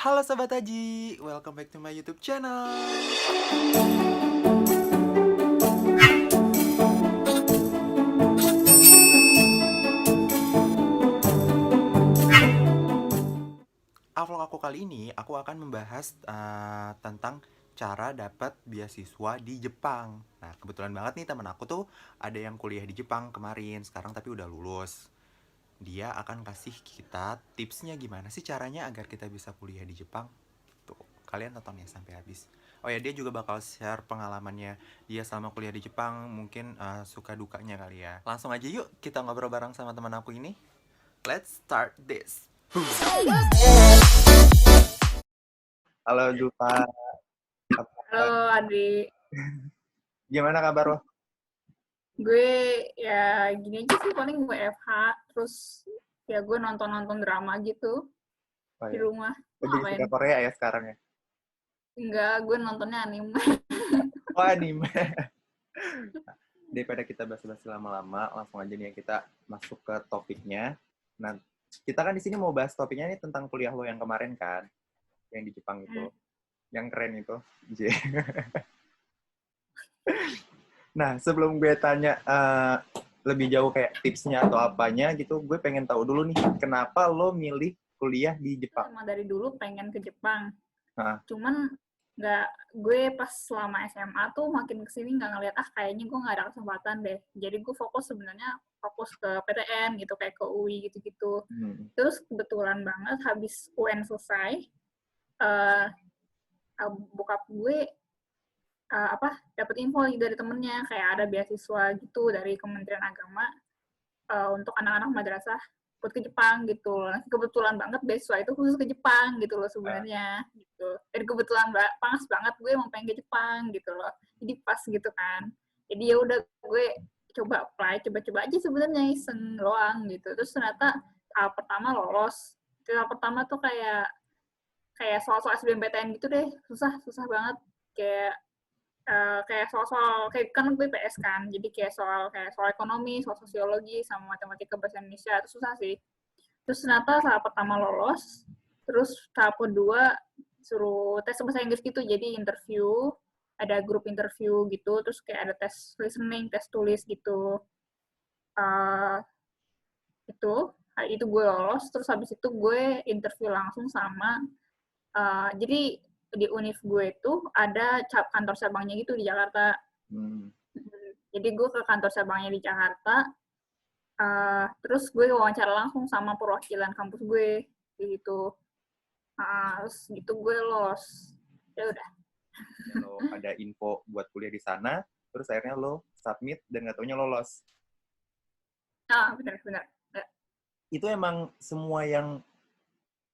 Halo Sobat Aji, welcome back to my YouTube channel. Vlog aku kali ini, aku akan membahas tentang cara dapat beasiswa di Jepang. Nah, kebetulan banget nih teman aku tuh ada yang kuliah di Jepang kemarin, sekarang tapi udah lulus. Dia akan kasih kita tipsnya gimana sih caranya agar kita bisa kuliah di Jepang. Tuh, kalian tonton ya sampai habis. Oh ya, dia juga bakal share pengalamannya dia selama kuliah di Jepang, mungkin suka dukanya kali ya. Langsung aja yuk kita ngobrol bareng sama teman aku ini. Let's start this. Halo Jupa, Halo Adi, gimana kabar lo? gue ya gini aja sih paling WFH, terus ya gue nonton-nonton drama gitu Oh di ya, rumah. lo Lo jadi suka ngapain? Korea ya sekarang ya? Enggak, gue nontonnya anime. Oh anime. Daripada kita basa-basi lama-lama, langsung aja nih ya kita masuk ke topiknya. Nah, kita kan di sini mau bahas topiknya nih tentang kuliah lo yang kemarin kan, yang di Jepang itu, yang keren itu. Nah, sebelum gue tanya lebih jauh kayak tipsnya atau apanya gitu, gue pengen tahu dulu nih, kenapa lo milih kuliah di Jepang? Emang dari dulu pengen ke Jepang, Nah, cuman nggak, gue pas selama SMA tuh makin kesini nggak ngeliat, kayaknya gue nggak ada kesempatan deh. Jadi gue fokus ke PTN gitu, kayak ke UI gitu-gitu. Terus kebetulan banget habis UN selesai, uh, bokap gue dapat info dari temennya kayak ada beasiswa gitu dari Kementerian Agama untuk anak-anak madrasah buat ke Jepang gitu loh. Kebetulan banget beasiswa itu khusus ke Jepang gitu loh sebenarnya gitu. Dan kebetulan pas banget gue mau pengen ke Jepang gitu loh. Jadi pas gitu kan. Jadi ya udah gue coba apply, coba-coba aja sebenarnya iseng doang gitu. Terus ternyata tahap pertama lolos. Tahap pertama tuh kayak kayak soal-soal SBMPTN gitu deh, susah banget. Kayak soal-soal kayak kan gue PS kan, jadi kayak soal ekonomi, soal sosiologi, sama matematika bahasa Indonesia itu susah sih. Terus ternyata tahap pertama lolos, terus tahap kedua suruh tes bahasa Inggris gitu, jadi interview, ada grup interview gitu, terus kayak ada tes listening, tes tulis gitu. Uh, itu gue lolos, terus habis itu gue interview langsung sama jadi di univ gue itu ada kantor cabangnya gitu di Jakarta. Jadi gue ke kantor cabangnya di Jakarta, terus gue wawancara langsung sama perwakilan kampus gue gitu. Terus gitu gue los. Ya udah. lo ada info buat kuliah di sana, terus akhirnya lo submit dan nggak taunya lolos. Benar. Itu emang semua yang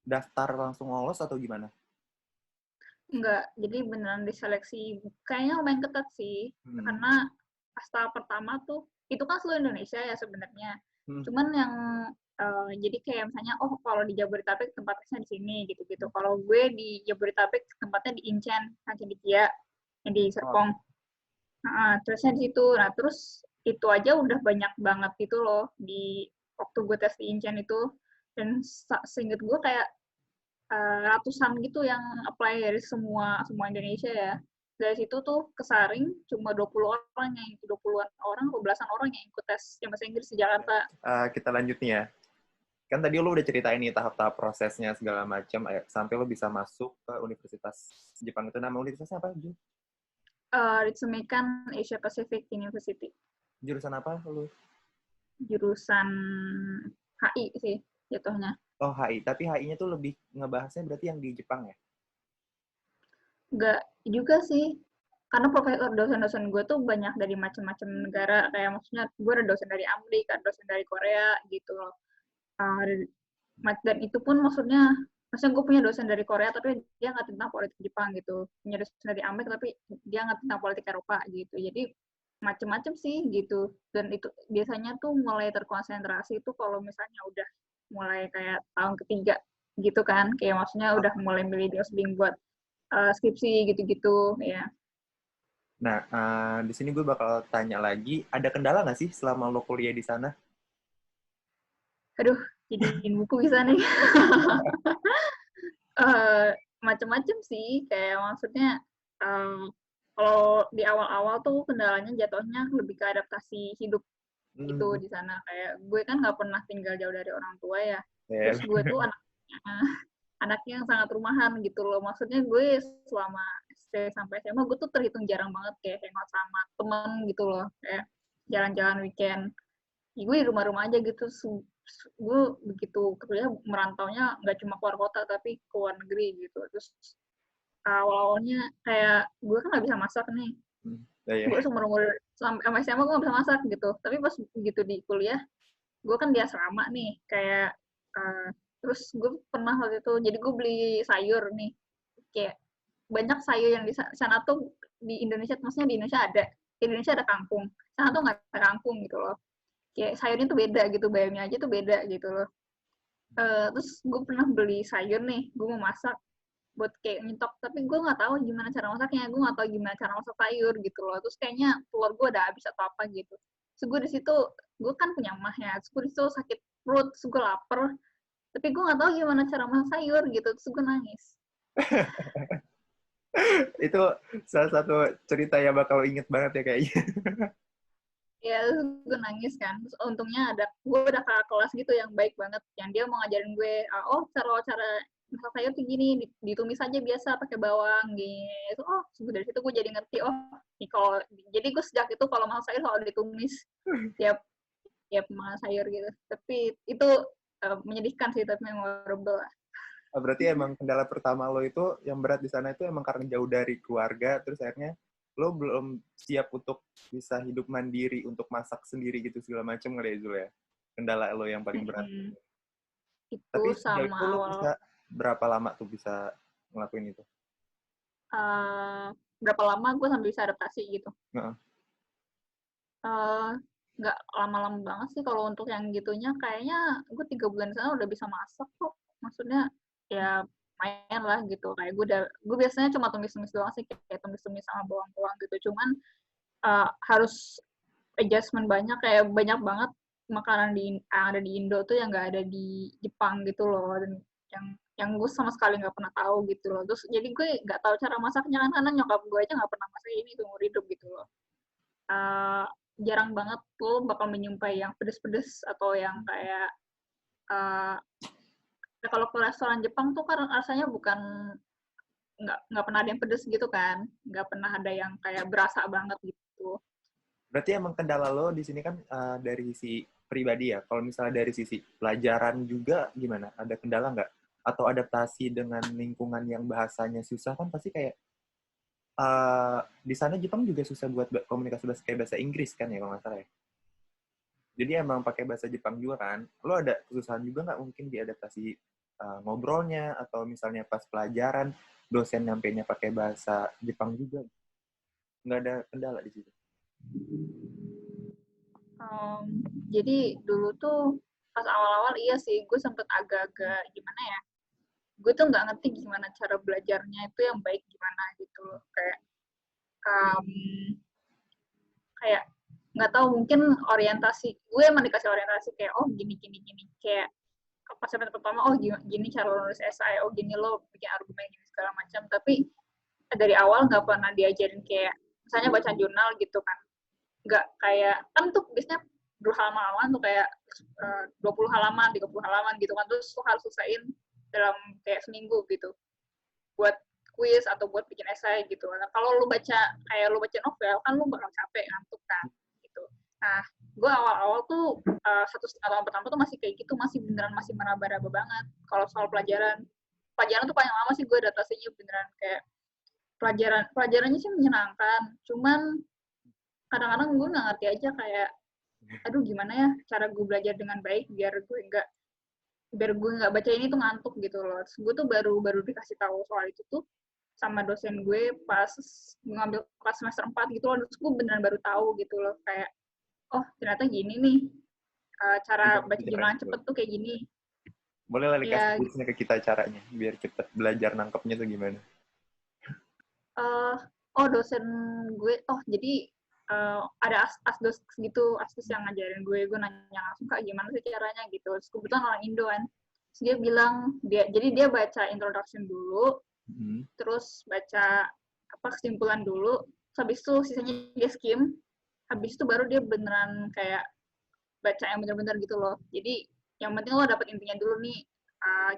daftar langsung lolos atau gimana? Enggak, jadi beneran diseleksi. Kayaknya lumayan ketat sih, karena pas tahap pertama tuh, itu kan seluruh Indonesia ya sebenarnya. Cuman yang jadi kayak misalnya, kalau di Jabodetabek tempatnya di sini gitu-gitu. Kalau gue di Jabodetabek tempatnya di Incheon, Cendekia, yang di Serpong. Terusnya di situ. Nah, terus itu aja udah banyak banget gitu loh di waktu gue tes di Incheon itu. Dan seinget gue kayak ratusan gitu yang apply dari semua Indonesia ya. Dari situ tuh kesaring cuma 20 orang yang 20-an orang, 12-an orang yang ikut tes yang bahasa Inggris di Jakarta. Kita lanjut nih ya. Kan tadi lo udah ceritain nih tahap-tahap prosesnya segala macam sampai lo bisa masuk ke Universitas Jepang itu. Nama universitasnya apa, Ju? Ritsumeikan Asia Pacific University. Jurusan apa lo? Jurusan HI sih jatuhnya. Oh, HI. Tapi HI-nya tuh lebih ngebahasnya berarti yang di Jepang ya? Enggak juga sih. Karena profesor dosen-dosen gue tuh banyak dari macam-macam negara. Kayak maksudnya gue ada dosen dari Amerika, ada dosen dari Korea gitu loh. Dan itu pun maksudnya gue punya dosen dari Korea tapi dia nggak tentang politik Jepang gitu, punya dosen dari Amerika tapi dia nggak tentang politik Eropa gitu. Jadi macem-macem sih gitu. Dan itu biasanya tuh mulai terkonsentrasi itu kalau misalnya udah mulai kayak tahun ketiga gitu kan, kayak maksudnya udah mulai milih bimbing buat skripsi gitu-gitu ya. Nah, di sini gue bakal tanya lagi, ada kendala nggak sih selama lo kuliah di sana? Aduh, jadiin buku bisa nih. Macem-macem sih, kayak maksudnya, kalau di awal-awal tuh kendalanya jatuhnya lebih ke adaptasi hidup gitu Hmm, di sana. Kayak gue kan nggak pernah tinggal jauh dari orang tua ya, ya. terus gue tuh anaknya yang sangat rumahan gitu loh. Maksudnya gue selama SD sampai SMA gue tuh terhitung jarang banget kayak hangout sama temen gitu loh, kayak jalan-jalan weekend. Ya, gue di rumah-rumah aja gitu. Gue begitu kuliah merantaunya nggak cuma keluar kota tapi ke luar negeri gitu. Terus awal-awalnya kayak gue kan nggak bisa masak nih. Ya, ya. Gue seumur-umur sampai SMA gue nggak bisa masak gitu. Tapi pas begitu di kuliah, gue kan di asrama nih. Kayak terus gue pernah waktu itu, jadi gue beli sayur nih. Kayak banyak sayur yang di sana tuh di Indonesia, maksudnya di Indonesia ada. Di Indonesia ada kangkung. Sana tuh nggak ada kangkung gitu loh. Kayak sayurnya tuh beda gitu, bayamnya aja tuh beda gitu loh. Terus gue pernah beli sayur nih, gue mau masak buat kayak nyetok, tapi gue nggak tahu gimana cara masaknya, gue nggak tahu gimana cara masak sayur gitu loh. Terus kayaknya telur gue udah habis atau apa gitu. Terus gue di situ, gue kan punya mah ya, terus gue di situ sakit perut, terus gue lapar, tapi gue nggak tahu gimana cara masak sayur gitu, terus gue nangis. Itu salah satu cerita yang bakal inget banget ya kayaknya. Ya, terus gue nangis kan. Terus untungnya gue ada kakak kelas gitu yang baik banget, yang dia mau ngajarin gue, oh cara masak sayur tuh gini, ditumis aja biasa pakai bawang gitu. Oh, dari situ gue jadi ngerti, oh, nih kalau jadi gue sejak itu kalau masak sayur selalu ditumis tiap tiap masak sayur gitu. Tapi itu menyedihkan sih, tapi memorable lah. Berarti emang kendala pertama lo itu yang berat di sana itu emang karena jauh dari keluarga, terus akhirnya lo belum siap untuk bisa hidup mandiri, untuk masak sendiri gitu segala macam kali ya Zul ya. Kendala lo yang paling berat. Itu Tapi sejauh sama itu lo awal bisa berapa lama tuh bisa ngelakuin itu? berapa lama gue sampai bisa adaptasi gitu. Heeh. Eee, nggak lama-lama banget sih kalau untuk yang gitunya, kayaknya gue 3 bulan di sana udah bisa masak kok. Maksudnya ya lumayan lah gitu, kayak gue biasanya cuma tumis-tumis doang sih, kayak tumis-tumis sama bawang-bawang gitu. Cuman, harus adjustment banyak, kayak banyak banget makanan yang ada di Indo tuh yang nggak ada di Jepang gitu loh, dan yang yang gue sama sekali nggak pernah tahu gitu loh. Terus jadi gue nggak tahu cara masaknya kan, karena nyokap gue aja nggak pernah masak ini seumur hidup gitu loh. uh, Jarang banget lo bakal menyumpai yang pedes-pedes atau yang kayak uh, ya kalau ke restoran Jepang tuh kan rasanya bukan nggak pernah ada yang pedes gitu kan, nggak pernah ada yang kayak berasa banget gitu. Berarti emang kendala lo di sini kan dari sisi pribadi ya. Kalau misalnya dari sisi pelajaran juga gimana? Ada kendala nggak? Atau adaptasi dengan lingkungan yang bahasanya susah kan pasti kayak di sana Jepang juga susah buat komunikasi bahasa kayak bahasa Inggris kan ya kalau nggak salah ya. Jadi emang pakai bahasa Jepang juga kan. Lo ada kesusahan juga nggak mungkin diadaptasi ngobrolnya atau misalnya pas pelajaran dosen nyampainya pakai bahasa Jepang juga. Nggak ada kendala di situ. Jadi dulu tuh pas awal-awal iya sih gue sempet agak-agak gimana ya, gue tuh nggak ngerti gimana cara belajarnya itu yang baik gimana gitu loh, kayak um, kayak nggak tahu, mungkin orientasi gue emang dikasih orientasi kayak oh gini gini gini, kayak pas semester pertama oh gini cara lo nulis esai, oh gini lo bikin argumen gini segala macam, tapi dari awal nggak pernah diajarin kayak misalnya baca jurnal gitu kan, nggak kayak kan tuh biasanya berhalaman-halaman tuh kayak 20 halaman 30 halaman gitu kan, terus lo harus selesaiin dalam kayak seminggu gitu buat kuis atau buat bikin esai gitu. Nah, kalau lu baca kayak lu baca novel kan lu bakal capek, ngantuk kan gitu. Nah, gue awal-awal tuh 1,5 tahun pertama tuh masih kayak gitu, masih beneran masih meraba-raba banget kalau soal pelajaran. Pelajaran tuh paling lama sih gue adaptasinya beneran kayak pelajarannya sih menyenangkan, cuman kadang-kadang gue nggak ngerti aja kayak aduh gimana ya cara gue belajar dengan baik biar gue nggak baca ini tuh ngantuk gitu loh. Terus gue tuh baru baru dikasih tahu soal itu tuh sama dosen gue pas ngambil kelas semester 4 gitu loh. Terus gue beneran baru tahu gitu loh kayak oh ternyata gini nih, cara Gimana baca sih jurnal caranya? cepet tuh kayak gini. Boleh lah dikasih Ya, tipsnya ke kita caranya biar cepet belajar nangkepnya tuh gimana? uh, oh dosen gue, oh jadi ada asdos gitu, asdos yang ngajarin gue nanya langsung kak gimana sih caranya gitu. Terus kebetulan orang Indo kan. Terus dia bilang jadi dia baca introduction dulu, terus baca kesimpulan dulu, terus habis itu sisanya dia skim, habis itu baru dia beneran kayak baca yang bener-bener gitu loh. Jadi yang penting lo dapet intinya dulu nih,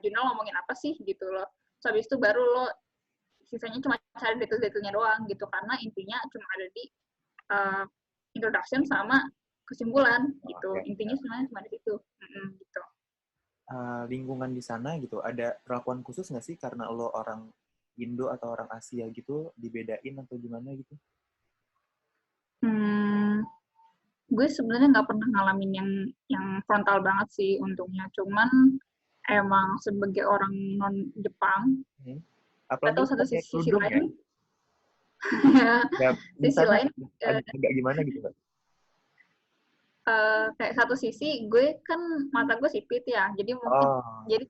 jurnal ngomongin apa sih gitu loh. Terus habis itu baru lo sisanya cuma cari detail-detailnya doang gitu, karena intinya cuma ada di introduction sama kesimpulan gitu. Intinya sebenarnya cuma di situ. Gitu. Lingkungan di sana gitu, ada perlakuan khusus nggak sih karena lo orang Indo atau orang Asia gitu, dibedain atau gimana gitu? Gue sebenarnya nggak pernah ngalamin yang frontal banget sih untungnya. Cuman emang sebagai orang non Jepang, atau satu sisi lain, sisi lain agak gimana gitu Mbak? Kayak satu sisi gue kan mata gue sipit ya, jadi mungkin jadi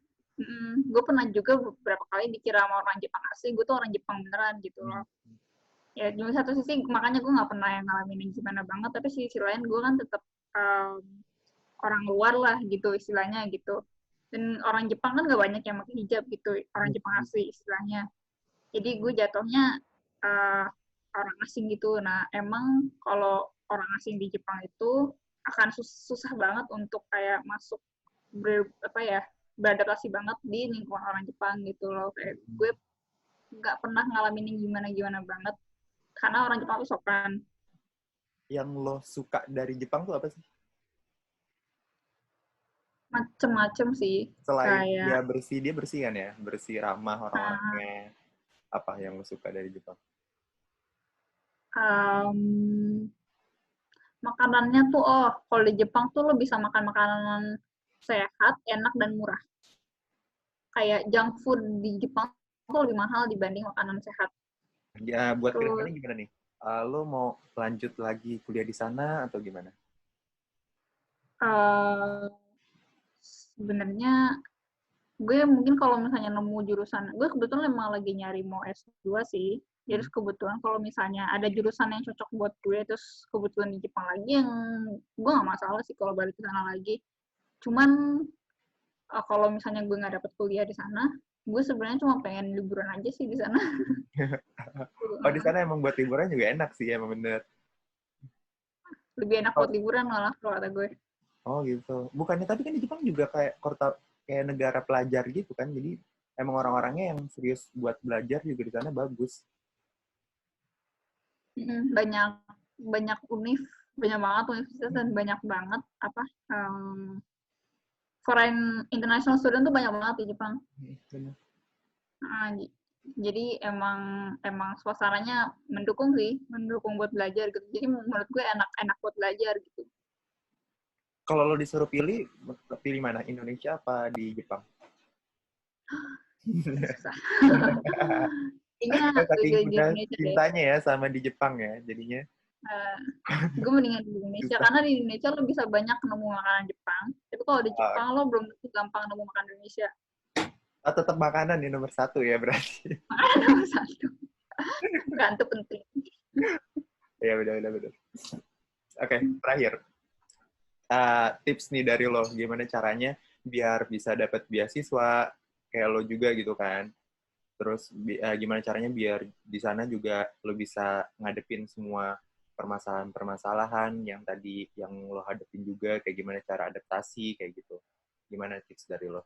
gue pernah juga beberapa kali dikira sama orang Jepang asli, gue tuh orang Jepang beneran gitu loh. Ya di satu sisi makanya gue nggak pernah yang ngalamin yang gimana banget, tapi sisi lain gue kan tetap orang luar lah gitu istilahnya gitu. Dan orang Jepang kan nggak banyak yang pakai hijab gitu, orang Jepang asli istilahnya. Jadi gue jatuhnya orang asing gitu. Nah emang kalau orang asing di Jepang itu akan susah banget untuk kayak masuk beradaptasi banget di lingkungan orang Jepang gitu loh. Kayak gue nggak pernah ngalamin yang gimana-gimana banget karena orang Jepang tuh sopan. Yang lo suka dari Jepang tuh apa sih? Macem-macem sih. Selain kayak dia bersih kan ya, bersih, ramah orang-orangnya. Apa yang lo suka dari Jepang? Makanannya tuh, kalau di Jepang tuh lo bisa makan makanan sehat, enak, dan murah. Kayak junk food di Jepang tuh lebih mahal dibanding makanan sehat. Ya, buat kedepannya gimana nih? Lo mau lanjut lagi kuliah di sana atau gimana? Sebenarnya gue mungkin kalau misalnya nemu jurusan, gue kebetulan emang lagi nyari mau S2 sih. Jadi kebetulan kalau misalnya ada jurusan yang cocok buat gue, terus kebetulan di Jepang lagi, yang gue nggak masalah sih kalau balik ke sana lagi. Cuman kalau misalnya gue nggak dapet kuliah di sana, gue sebenarnya cuma pengen liburan aja sih di sana. Di sana emang buat liburan juga enak sih, emang bener. Lebih enak buat liburan malah kalau kata gue. Oh gitu. Bukannya tapi kan di Jepang juga kayak kayak negara pelajar gitu kan. Jadi emang orang-orangnya yang serius buat belajar juga di sana bagus. Banyak univ, banyak banget universitas dan banyak banget foreign international student tuh banyak banget di Jepang. Jadi emang suasananya mendukung buat belajar gitu. Jadi menurut gue enak buat belajar gitu. Kalau lo disuruh pilih mana? Indonesia apa di Jepang? Susah. Saking cintanya ya sama di Jepang ya, jadinya. Gue mendingan di Indonesia karena di Indonesia lo bisa banyak nemu makanan Jepang. Tapi kalau di Jepang lo belum gampang nemu makanan Indonesia. Tetap makanan nih nomor 1 ya berarti. Makanan nomor 1. Kan itu penting. Iya benar. Oke, terakhir. Tips nih dari lo, gimana caranya biar bisa dapat beasiswa kayak lo juga gitu kan. Terus gimana caranya biar di sana juga lo bisa ngadepin semua permasalahan yang tadi yang lo hadapin juga, kayak gimana cara adaptasi kayak gitu. Gimana tips dari lo?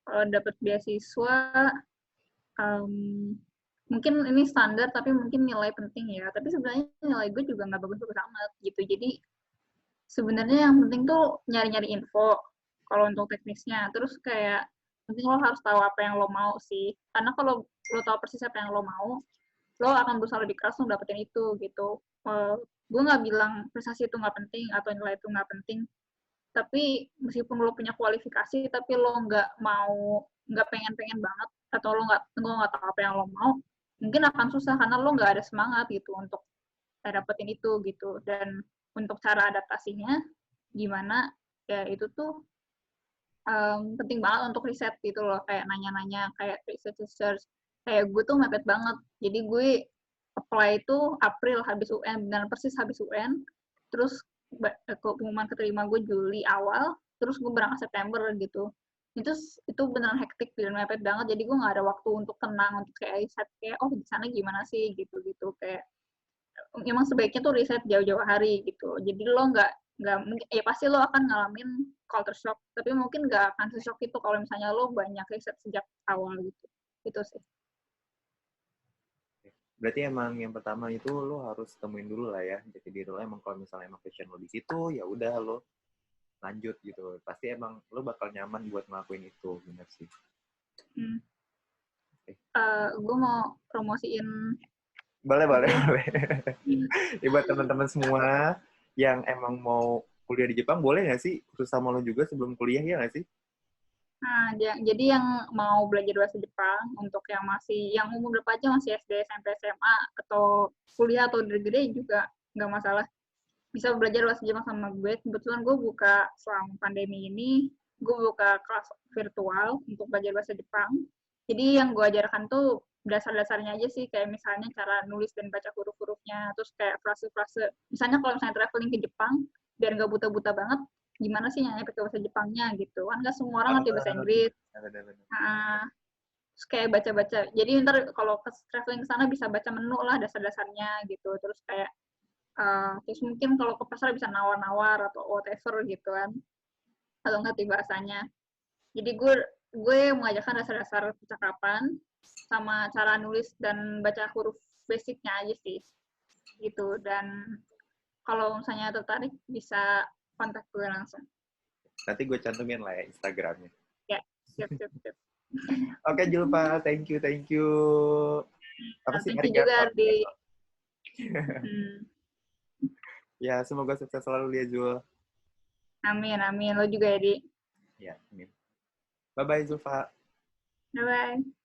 Kalau dapat beasiswa, mungkin ini standar tapi mungkin nilai penting ya. Tapi sebenarnya nilai gue juga nggak bagus-bagus amat gitu. Jadi sebenarnya yang penting tuh nyari-nyari info kalau untuk teknisnya. Terus kayak penting lo harus tahu apa yang lo mau sih. Karena kalau lo tahu persis apa yang lo mau, lo akan berusaha lebih keras untuk dapetin itu gitu. Gue nggak bilang prestasi itu nggak penting atau nilai itu nggak penting. Tapi meskipun lo punya kualifikasi, tapi lo nggak pengen banget, atau lo nggak tahu apa yang lo mau, mungkin akan susah karena lo nggak ada semangat gitu untuk dapetin itu gitu. Dan untuk cara adaptasinya gimana, ya itu tuh penting banget untuk riset gitu loh, kayak nanya-nanya, kayak research. Kayak gue tuh mepet banget, jadi gue apply itu April habis UN, benar persis habis UN, terus pengumuman keterima gue Juli awal, terus gue berangkat September gitu. itu beneran hektik dan mepet banget, jadi gue nggak ada waktu untuk tenang, untuk kayak riset kayak, oh di sana gimana sih, gitu-gitu. Kayak, emang sebaiknya tuh riset jauh-jauh hari, gitu. Jadi lo nggak mungkin, ya pasti lo akan ngalamin culture shock, tapi mungkin nggak akan se-shock itu kalau misalnya lo banyak riset sejak awal, gitu. Itu sih. Berarti emang yang pertama itu lo harus temuin dulu lah ya jati diri lo. Emang kalau misalnya emang passion lo di situ, ya udah lo lanjut gitu. Pasti emang lo bakal nyaman buat ngelakuin itu, bener sih. Gue mau promosiin. Boleh. Ya, buat teman-teman semua yang emang mau kuliah di Jepang, boleh nggak sih khusus sama lo juga sebelum kuliah, ya nggak sih? Nah, jadi yang mau belajar bahasa Jepang, untuk yang umur berapa aja, masih SD, SMP, SMA, atau kuliah atau degree juga nggak masalah. Bisa belajar bahasa Jepang sama gue. Kebetulan gue buka selama pandemi ini, gue buka kelas virtual untuk belajar bahasa Jepang. Jadi yang gue ajarkan tuh dasar-dasarnya aja sih, kayak misalnya cara nulis dan baca huruf-hurufnya, terus kayak frase-frase. Misalnya kalau misalnya traveling ke Jepang, biar nggak buta-buta banget, gimana sih nyanyi pakai bahasa Jepangnya gitu. Kan nggak semua orang ngerti bahasa Inggris. Nah, terus kayak baca-baca. Jadi ntar kalau ke traveling ke sana bisa baca menu lah dasar-dasarnya gitu. Terus kayak terus mungkin kalau ke pasar bisa nawar-nawar atau whatever gitu kan, atau ngerti bahasanya. Jadi gue mengajarkan dasar-dasar percakapan sama cara nulis dan baca huruf basicnya aja sih gitu. Dan kalau misalnya tertarik bisa kontak gue langsung. Nanti gue cantumin lah ya Instagramnya. Ya, siap. Oke, Julfa, thank you. Apa sih? Thank you juga, Ardi. Ya, semoga sukses selalu ya, Jul. Amin. Lo juga ya, Di. Ya, amin. Bye-bye, Zulfa. Bye-bye.